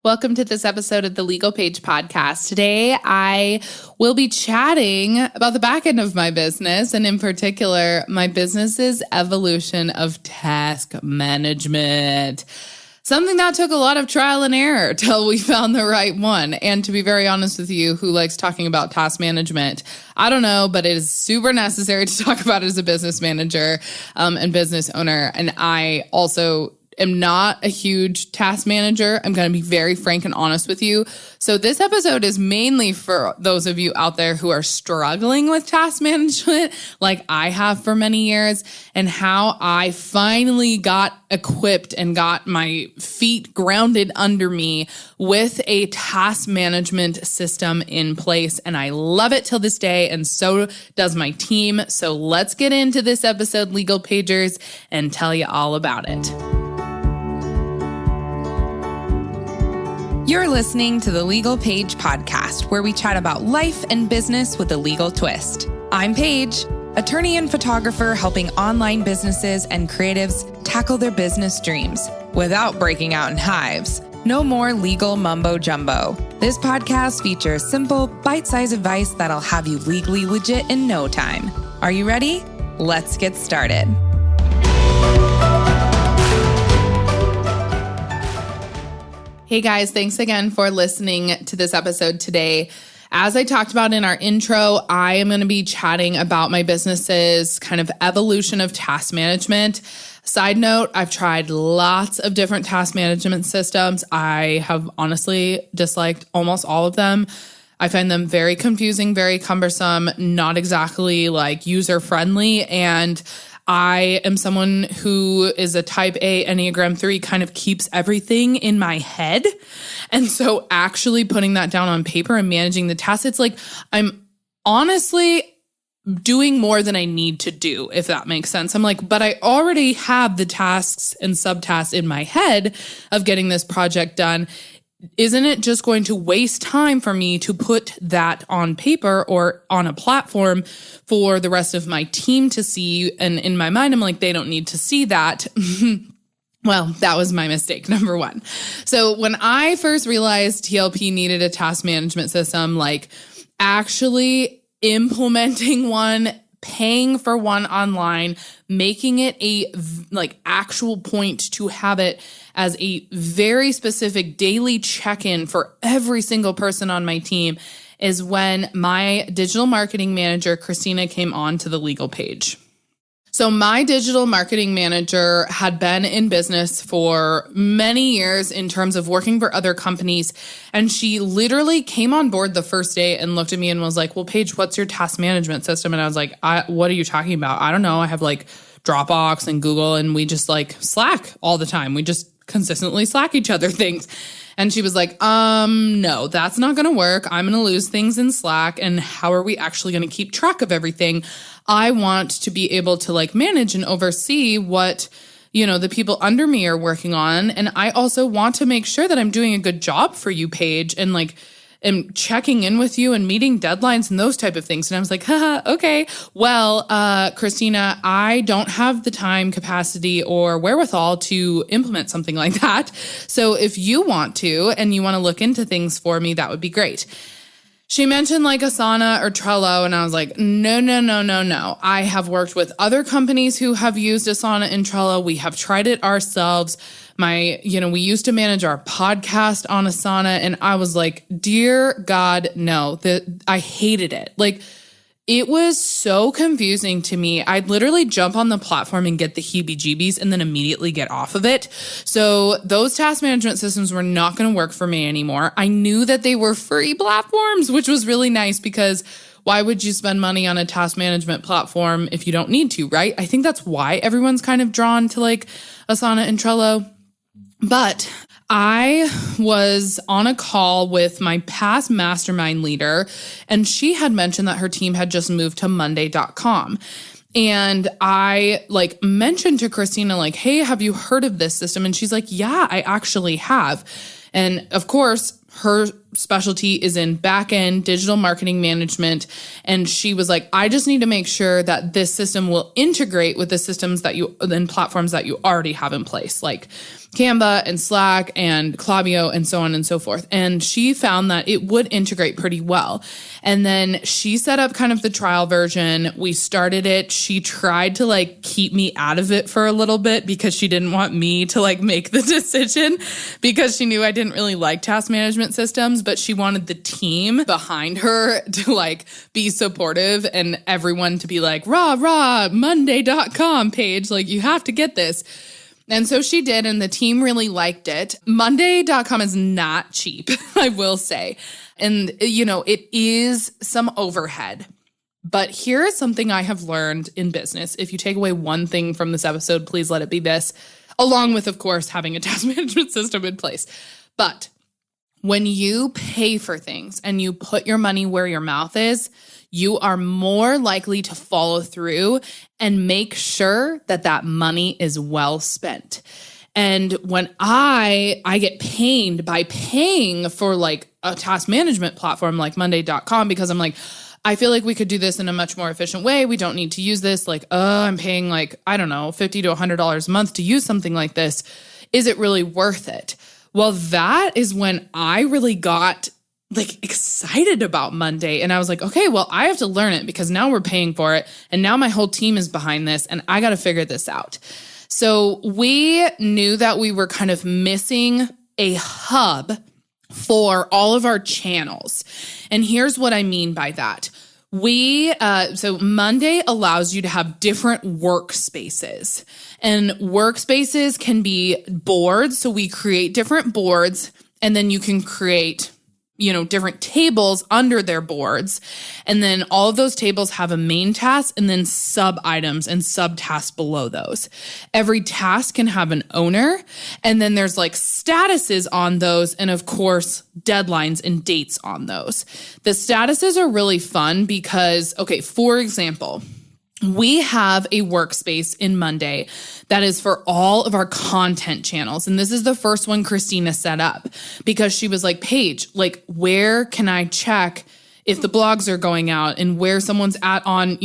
Welcome to this episode of the Legal Paige podcast. Today, I will be chatting about the back end of my business, and in particular, my business's evolution of task management. Something that took a lot of trial and error till we found the right one. And to be very honest with you, who likes talking about task management, I don't know, but it is super necessary to talk about it as a business manager and business owner. And I also am not a huge task manager. I'm going to be very frank and honest with you. So this episode is mainly for those of you out there who are struggling with task management like I have for many years, and how I finally got equipped and got my feet grounded under me with a task management system in place. And I love it till this day, and so does my team. So let's get into this episode, Legal Pagers, and tell you all about it. You're listening to the Legal Paige podcast, where we chat about life and business with a legal twist. I'm Paige, attorney and photographer helping online businesses and creatives tackle their business dreams without breaking out in hives. No more legal mumbo jumbo. This podcast features simple, bite-sized advice that'll have you legally legit in no time. Are you ready? Let's get started. Hey guys, thanks again for listening to this episode today. As I talked about in our intro, I am going to be chatting about my business's kind of evolution of task management. Side note, I've tried lots of different task management systems. I have honestly disliked almost all of them. I find them very confusing, very cumbersome, not exactly like user-friendly, and I am someone who is a type A Enneagram 3, kind of keeps everything in my head. And so actually putting that down on paper and managing the tasks, it's like I'm honestly doing more than I need to do, if that makes sense. I'm like, but I already have the tasks and subtasks in my head of getting this project done. Isn't it just going to waste time for me to put that on paper or on a platform for the rest of my team to see? And in my mind, I'm like, they don't need to see that. Well, that was my mistake, number one. So when I first realized TLP needed a task management system, like actually implementing one, paying for one online, making it a like actual point to have it as a very specific daily check-in for every single person on my team is when my digital marketing manager, Christina, came on to the Legal Paige. So my digital marketing manager had been in business for many years in terms of working for other companies. And she literally came on board the first day and looked at me and was like, well, Paige, what's your task management system? And I was like, what are you talking about? I don't know. I have like Dropbox and Google, and we just like Slack all the time. We just consistently Slack each other things. And she was like, no, that's not going to work. I'm going to lose things in Slack. And how are we actually going to keep track of everything? I want to be able to like manage and oversee what, the people under me are working on. And I also want to make sure that I'm doing a good job for you, Paige, and like am checking in with you and meeting deadlines and those type of things. And I was like, haha, okay. Well, Christina, I don't have the time, capacity, or wherewithal to implement something like that. So if you want to, and you want to look into things for me, that would be great. She mentioned like Asana or Trello, and I was like, no. I have worked with other companies who have used Asana and Trello. We have tried it ourselves. We used to manage our podcast on Asana, and I was like, dear God, no, I hated it. Like, it was so confusing to me. I'd literally jump on the platform and get the heebie-jeebies and then immediately get off of it. So those task management systems were not going to work for me anymore. I knew that they were free platforms, which was really nice, because why would you spend money on a task management platform if you don't need to, right? I think that's why everyone's kind of drawn to like Asana and Trello. But I was on a call with my past mastermind leader, and she had mentioned that her team had just moved to Monday.com. And I mentioned to Christina, hey, have you heard of this system? And she's like, yeah, I actually have. And of course, her specialty is in backend digital marketing management. And she was like, I just need to make sure that this system will integrate with the systems and platforms that you already have in place, like Canva and Slack and Klaviyo and so on and so forth. And she found that it would integrate pretty well. And then she set up kind of the trial version. We started it. She tried to like keep me out of it for a little bit because she didn't want me to like make the decision because she knew I didn't really like task management systems, but she wanted the team behind her to like be supportive and everyone to be like, rah, Monday.com, Paige, like you have to get this. And so she did, and the team really liked it. Monday.com is not cheap, I will say. And, it is some overhead. But here is something I have learned in business. If you take away one thing from this episode, please let it be this, along with, of course, having a task management system in place. But when you pay for things and you put your money where your mouth is, you are more likely to follow through and make sure that that money is well spent. And when I get pained by paying for like a task management platform like Monday.com, because I'm like, I feel like we could do this in a much more efficient way. We don't need to use this. Like, I'm paying like, I don't know, $50 to $100 a month to use something like this. Is it really worth it? Well, that is when I really got like excited about Monday. And I was like, okay, well, I have to learn it because now we're paying for it. And now my whole team is behind this and I got to figure this out. So we knew that we were kind of missing a hub for all of our channels. And here's what I mean by that. So Monday allows you to have different workspaces, and workspaces can be boards. So we create different boards and then you can create different tables under their boards. And then all of those tables have a main task and then sub items and subtasks below those. Every task can have an owner. And then there's like statuses on those. And of course, deadlines and dates on those. The statuses are really fun because, for example, we have a workspace in Monday that is for all of our content channels. And this is the first one Christina set up because she was like, Paige, like, where can I check if the blogs are going out and where someone's at on,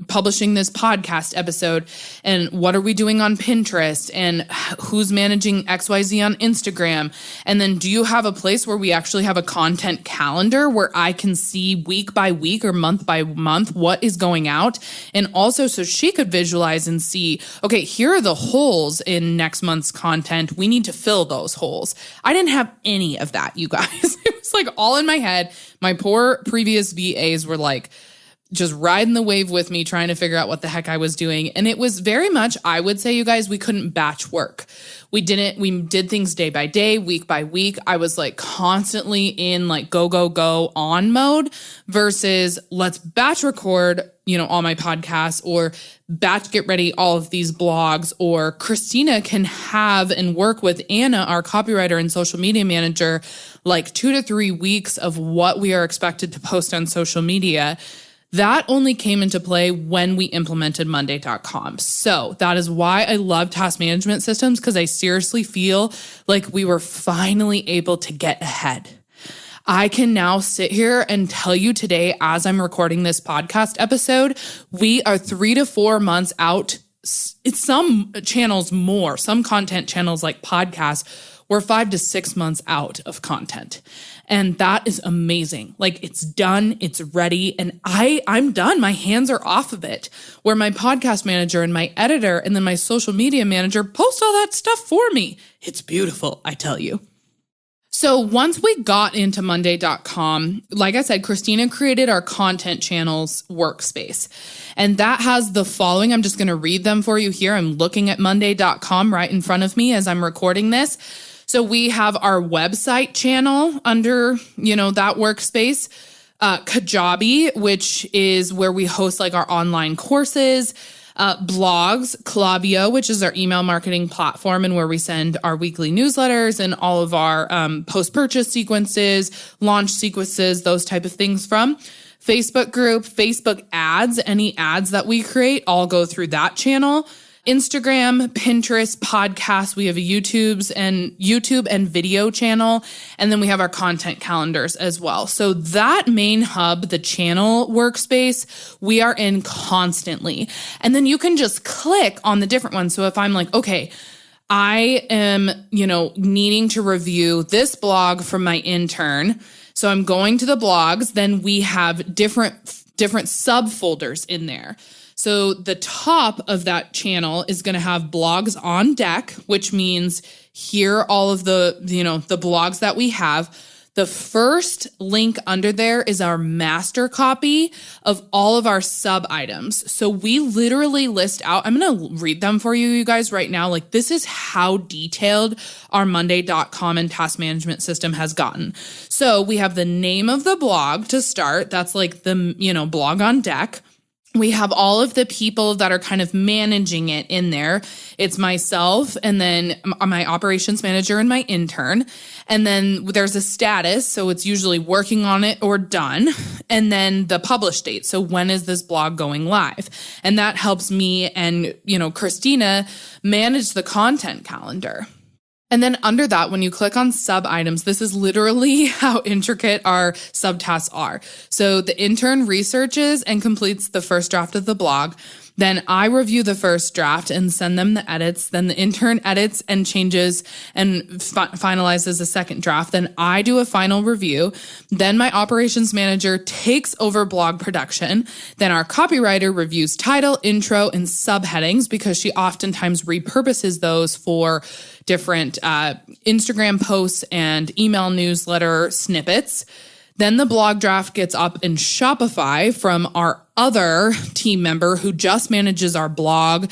publishing this podcast episode, and what are we doing on Pinterest, and who's managing XYZ on Instagram? And then do you have a place where we actually have a content calendar where I can see week by week or month by month what is going out? And also so she could visualize and see, okay, here are the holes in next month's content. We need to fill those holes. I didn't have any of that, you guys. It was like all in my head. My poor previous VAs were like just riding the wave with me, trying to figure out what the heck I was doing. And it was very much, I would say, you guys, we couldn't batch work. We did things day by day, week by week. I was like constantly in like go on mode versus let's batch record, all my podcasts, or batch get ready all of these blogs, or Christina can have and work with Anna, our copywriter and social media manager, like 2 to 3 weeks of what we are expected to post on social media. That only came into play when we implemented Monday.com. So that is why I love task management systems, because I seriously feel like we were finally able to get ahead. I can now sit here and tell you today, as I'm recording this podcast episode, we are 3 to 4 months out. It's some channels more, some content channels like podcasts, we're 5 to 6 months out of content. And that is amazing. Like, it's done, it's ready, and I'm done. My hands are off of it. Where my podcast manager and my editor and then my social media manager post all that stuff for me. It's beautiful, I tell you. So once we got into Monday.com, like I said, Christina created our content channels workspace. And that has the following. I'm just going to read them for you here. I'm looking at Monday.com right in front of me as I'm recording this. So we have our website channel under, that workspace, Kajabi, which is where we host like our online courses, blogs, Klaviyo, which is our email marketing platform and where we send our weekly newsletters and all of our post-purchase sequences, launch sequences, those type of things from. Facebook group, Facebook ads, any ads that we create all go through that channel. Instagram, Pinterest, podcasts. We have a YouTube and video channel. And then we have our content calendars as well. So that main hub, the channel workspace, we are in constantly. And then you can just click on the different ones. So if I'm like, okay, I am, needing to review this blog from my intern. So I'm going to the blogs, then we have different subfolders in there. So the top of that channel is going to have blogs on deck, which means here are all of the blogs that we have. The first link under there is our master copy of all of our sub items. So we literally list out, I'm going to read them for you guys right now. Like, this is how detailed our Monday.com and task management system has gotten. So we have the name of the blog to start. That's like the, blog on deck. We have all of the people that are kind of managing it in there. It's myself and then my operations manager and my intern. And then there's a status. So it's usually working on it or done. And then the publish date. So when is this blog going live? And that helps me and, Christina manage the content calendar. And then under that, when you click on sub items, this is literally how intricate our subtasks are. So the intern researches and completes the first draft of the blog. Then I review the first draft and send them the edits. Then the intern edits and changes and finalizes the second draft. Then I do a final review. Then my operations manager takes over blog production. Then our copywriter reviews title, intro, and subheadings because she oftentimes repurposes those for different Instagram posts and email newsletter snippets. Then the blog draft gets up in Shopify from our other team member who just manages our blog.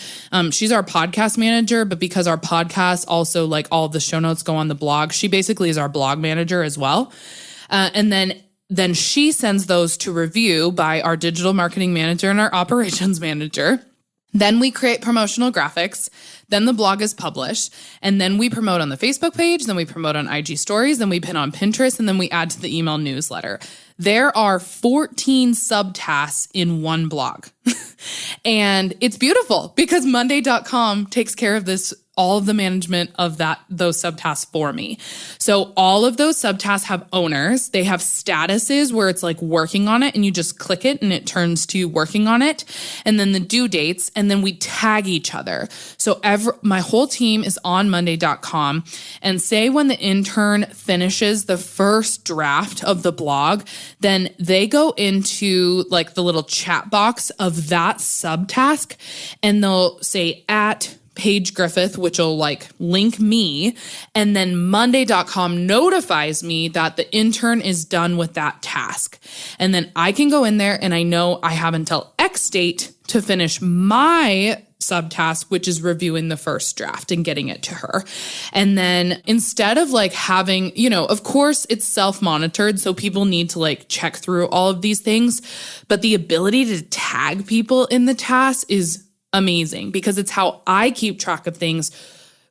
She's our podcast manager, but because our podcast also, like, all the show notes go on the blog, she basically is our blog manager as well. And then she sends those to review by our digital marketing manager and our operations manager. Then we create promotional graphics. Then the blog is published. And then we promote on the Facebook page. Then we promote on IG stories. Then we pin on Pinterest. And then we add to the email newsletter. There are 14 subtasks in one blog. And it's beautiful because Monday.com takes care of this, all of the management of those subtasks for me. So all of those subtasks have owners. They have statuses where it's like working on it and you just click it and it turns to working on it. And then the due dates, and then we tag each other. So my whole team is on Monday.com, and say when the intern finishes the first draft of the blog, then they go into like the little chat box of that subtask and they'll say at Paige Griffith, which will like link me. And then Monday.com notifies me that the intern is done with that task. And then I can go in there and I know I have until X date to finish my subtask, which is reviewing the first draft and getting it to her. And then instead of like having, of course it's self-monitored, so people need to like check through all of these things, but the ability to tag people in the task is amazing because it's how I keep track of things.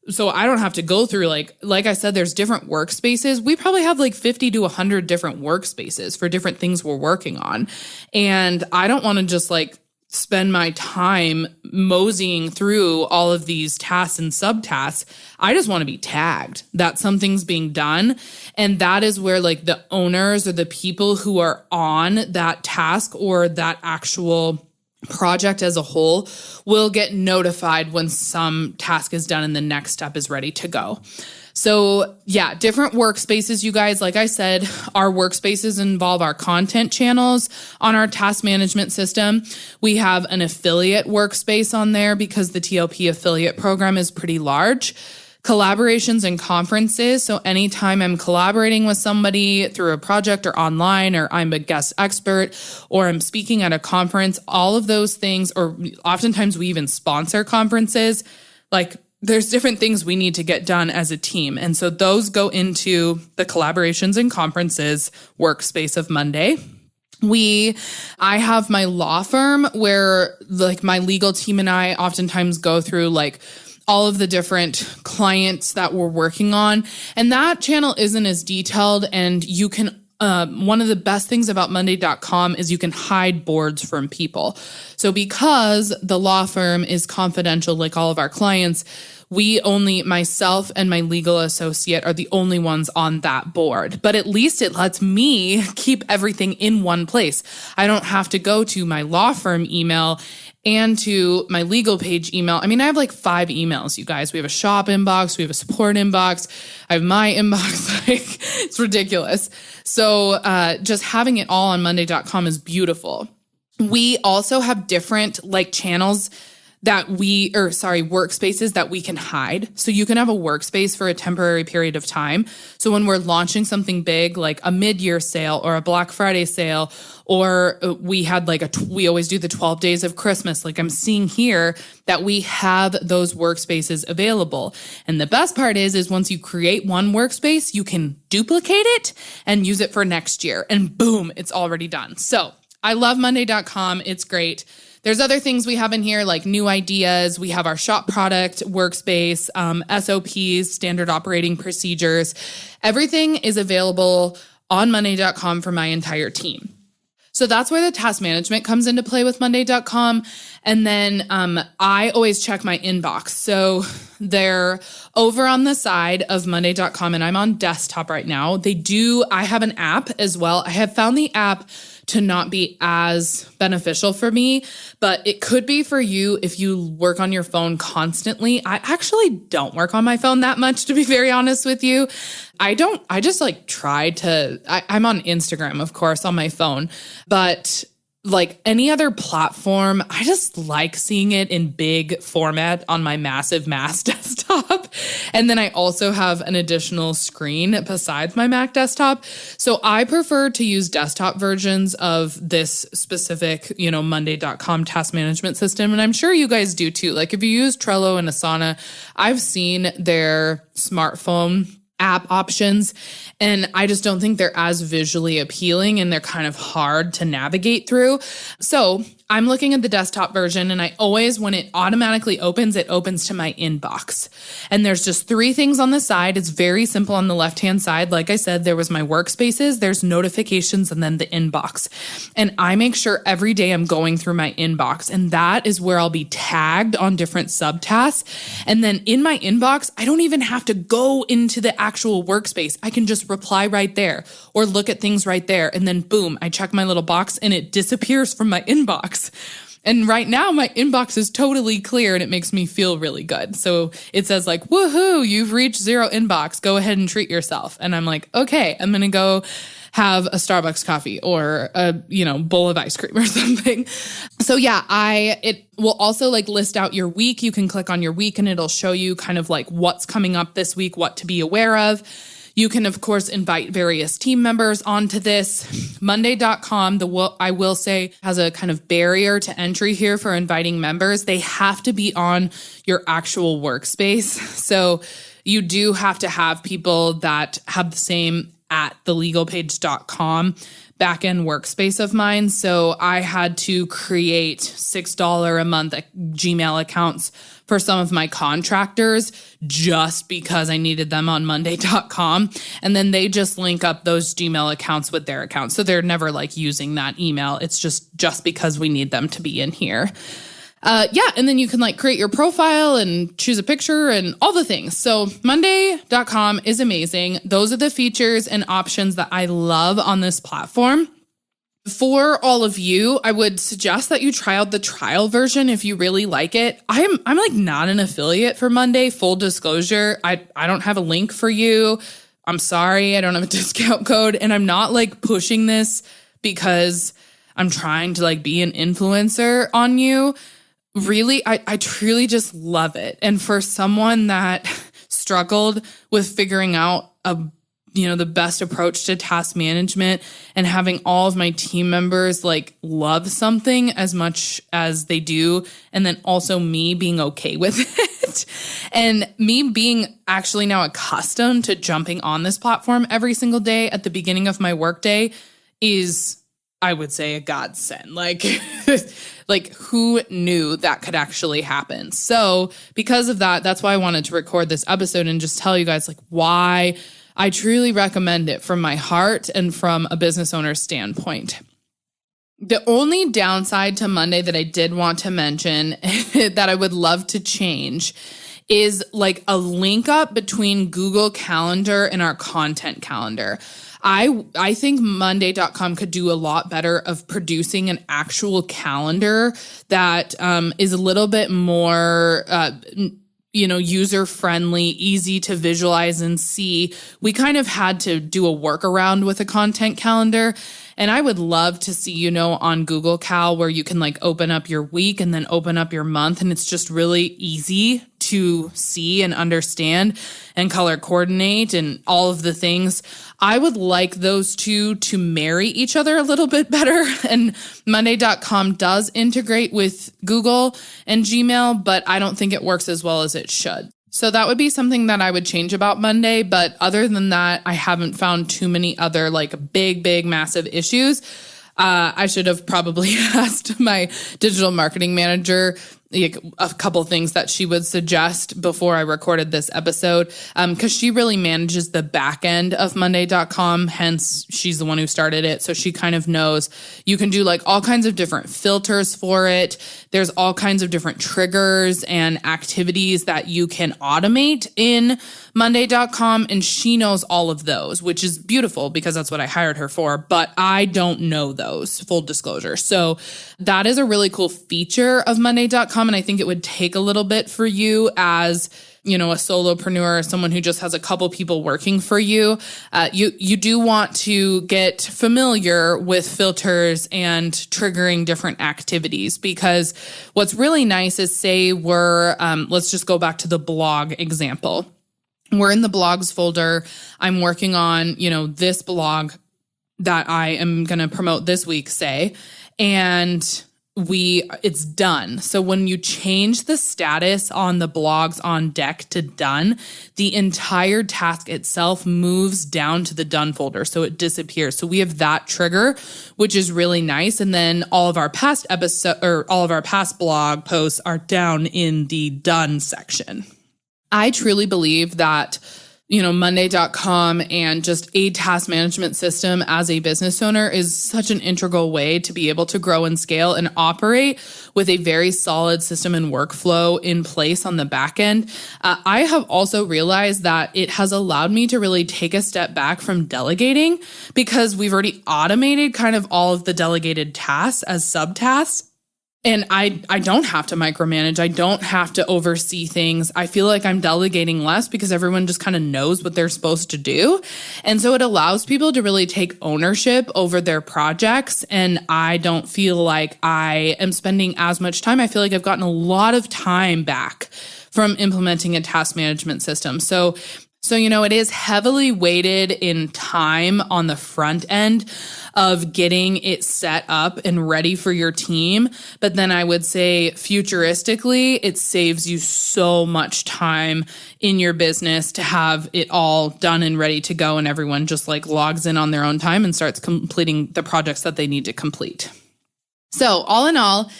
So I don't have to go through like I said, there's different workspaces. We probably have like 50 to 100 different workspaces for different things we're working on. And I don't want to just like spend my time moseying through all of these tasks and subtasks. I just want to be tagged that something's being done. And that is where like the owners or the people who are on that task or that actual project as a whole will get notified when some task is done and the next step is ready to go. So yeah, different workspaces, you guys. Like I said, our workspaces involve our content channels on our task management system. We have an affiliate workspace on there because the TLP affiliate program is pretty large. Collaborations and conferences. So anytime I'm collaborating with somebody through a project or online, or I'm a guest expert, or I'm speaking at a conference, all of those things, or oftentimes we even sponsor conferences, like there's different things we need to get done as a team. And so those go into the collaborations and conferences workspace of Monday. I have my law firm where like my legal team and I oftentimes go through like all of the different clients that we're working on. And that channel isn't as detailed, and you can one of the best things about Monday.com is you can hide boards from people. So because the law firm is confidential, like all of our clients, myself and my legal associate are the only ones on that board. But at least it lets me keep everything in one place. I don't have to go to my law firm email and to my legal page email. I mean, I have like 5 emails, you guys. We have a shop inbox. We have a support inbox. I have my inbox. Like, it's ridiculous. So just having it all on Monday.com is beautiful. We also have different like channels workspaces that we can hide. So you can have a workspace for a temporary period of time. So when we're launching something big, like a mid-year sale or a Black Friday sale, or we had we always do the 12 days of Christmas. Like I'm seeing here that we have those workspaces available. And the best part is once you create one workspace, you can duplicate it and use it for next year. And boom, it's already done. So I love Monday.com. It's great. There's other things we have in here like new ideas. We have our shop product workspace, SOPs, standard operating procedures. Everything is available on Monday.com for my entire team. So that's where the task management comes into play with Monday.com. And then I always check my inbox. So they're over on the side of Monday.com, and I'm on desktop right now. I have an app as well. I have found the app to not be as beneficial for me, but it could be for you if you work on your phone constantly. I actually don't work on my phone that much, to be very honest with you. I'm on Instagram, of course, on my phone, but like any other platform, I just like seeing it in big format on my massive Mac desktop. And then I also have an additional screen besides my Mac desktop. So I prefer to use desktop versions of this specific, Monday.com task management system. And I'm sure you guys do too. Like if you use Trello and Asana, I've seen their smartphone app options, and I just don't think they're as visually appealing, and they're kind of hard to navigate through. So I'm looking at the desktop version, and I always, when it automatically opens, it opens to my inbox. And there's just 3 things on the side. It's very simple on the left-hand side. Like I said, there was my workspaces, there's notifications, and then the inbox. And I make sure every day I'm going through my inbox, and that is where I'll be tagged on different subtasks. And then in my inbox, I don't even have to go into the actual workspace. I can just reply right there or look at things right there. And then boom, I check my little box and it disappears from my inbox. And right now my inbox is totally clear and it makes me feel really good. So it says like, woohoo, you've reached 0 inbox. Go ahead and treat yourself. And I'm like, okay, I'm going to go have a Starbucks coffee or a, bowl of ice cream or something. So yeah, it will also like list out your week. You can click on your week and it'll show you kind of like what's coming up this week, what to be aware of. You can, of course, invite various team members onto this. Monday.com, I will say, has a kind of barrier to entry here for inviting members. They have to be on your actual workspace. So you do have to have people that have the same at thelegalpage.com backend workspace of mine. So I had to create $6 a month Gmail accounts for some of my contractors just because I needed them on Monday.com. And then they just link up those Gmail accounts with their accounts. So they're never like using that email. It's just because we need them to be in here. And then you can like create your profile and choose a picture and all the things. So Monday.com is amazing. Those are the features and options that I love on this platform. For all of you, I would suggest that you try out the trial version if you really like it. I'm like not an affiliate for Monday, full disclosure. I don't have a link for you. I'm sorry, I don't have a discount code, and I'm not like pushing this because I'm trying to like be an influencer on you. Really, I truly just love it. And for someone that struggled with figuring out the best approach to task management and having all of my team members like love something as much as they do, and then also me being okay with it and me being actually now accustomed to jumping on this platform every single day at the beginning of my workday is, I would say, a godsend. Like, like who knew that could actually happen? So because of that, that's why I wanted to record this episode and just tell you guys like why I truly recommend it from my heart and from a business owner standpoint. The only downside to Monday that I did want to mention that I would love to change is like a link up between Google Calendar and our content calendar. I think Monday.com could do a lot better of producing an actual calendar that is a little bit more user-friendly, easy to visualize and see. We kind of had to do a workaround with a content calendar. And I would love to see, on Google Cal where you can like open up your week and then open up your month. And it's just really easy to see and understand and color coordinate and all of the things. I would like those two to marry each other a little bit better. And Monday.com does integrate with Google and Gmail, but I don't think it works as well as it should. So that would be something that I would change about Monday. But other than that, I haven't found too many other like big, massive issues. I should have probably asked my digital marketing manager a couple things that she would suggest before I recorded this episode, because she really manages the back end of Monday.com. Hence, she's the one who started it. So she kind of knows you can do like all kinds of different filters for it. There's all kinds of different triggers and activities that you can automate in Monday.com. And she knows all of those, which is beautiful because that's what I hired her for. But I don't know those, full disclosure. So that is a really cool feature of Monday.com. And I think it would take a little bit for you as, a solopreneur or someone who just has a couple people working for you. You do want to get familiar with filters and triggering different activities, because what's really nice is say let's just go back to the blog example. We're in the blogs folder. I'm working on, this blog that I am going to promote this week, say, and it's done. So when you change the status on the blogs on deck to done, the entire task itself moves down to the done folder. So it disappears. So we have that trigger, which is really nice. And then all of our past blog posts are down in the done section. I truly believe that Monday.com and just a task management system as a business owner is such an integral way to be able to grow and scale and operate with a very solid system and workflow in place on the back end. I have also realized that it has allowed me to really take a step back from delegating, because we've already automated kind of all of the delegated tasks as subtasks. And I don't have to micromanage. I don't have to oversee things. I feel like I'm delegating less because everyone just kind of knows what they're supposed to do. And so it allows people to really take ownership over their projects. And I don't feel like I am spending as much time. I feel like I've gotten a lot of time back from implementing a task management system. So it is heavily weighted in time on the front end of getting it set up and ready for your team. But then I would say futuristically, it saves you so much time in your business to have it all done and ready to go. And everyone just like logs in on their own time and starts completing the projects that they need to complete. So all in all,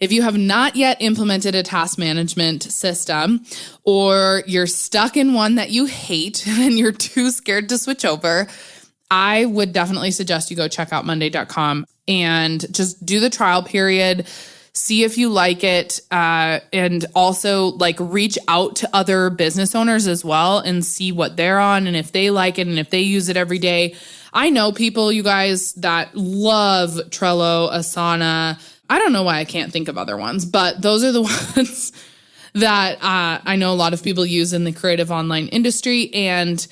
if you have not yet implemented a task management system, or you're stuck in one that you hate and you're too scared to switch over, I would definitely suggest you go check out Monday.com and just do the trial period, see if you like it, and also like reach out to other business owners as well and see what they're on and if they like it and if they use it every day. I know people, you guys, that love Trello, Asana. I don't know why I can't think of other ones, but those are the ones that I know a lot of people use in the creative online industry. And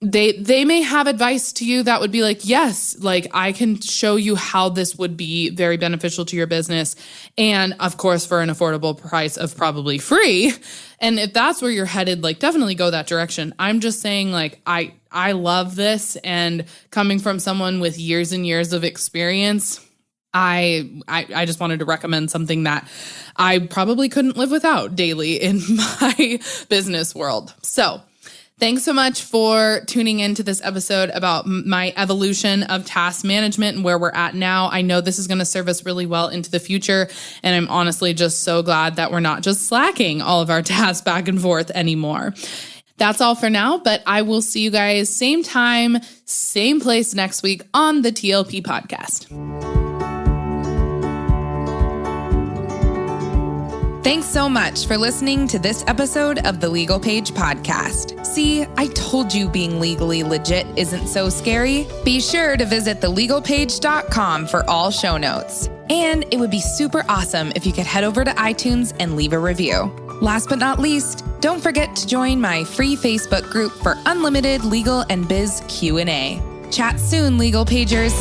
they may have advice to you that would be like, yes, like I can show you how this would be very beneficial to your business. And of course, for an affordable price of probably free. And if that's where you're headed, like definitely go that direction. I'm just saying like, I love this. And coming from someone with years and years of experience, I just wanted to recommend something that I probably couldn't live without daily in my business world. So thanks so much for tuning into this episode about my evolution of task management and where we're at now. I know this is going to serve us really well into the future. And I'm honestly just so glad that we're not just slacking all of our tasks back and forth anymore. That's all for now, but I will see you guys same time, same place next week on the TLP podcast. Thanks so much for listening to this episode of the Legal Paige podcast. See, I told you being legally legit isn't so scary. Be sure to visit thelegalpage.com for all show notes. And it would be super awesome if you could head over to iTunes and leave a review. Last but not least, don't forget to join my free Facebook group for unlimited legal and biz Q&A. Chat soon, Legal Pagers.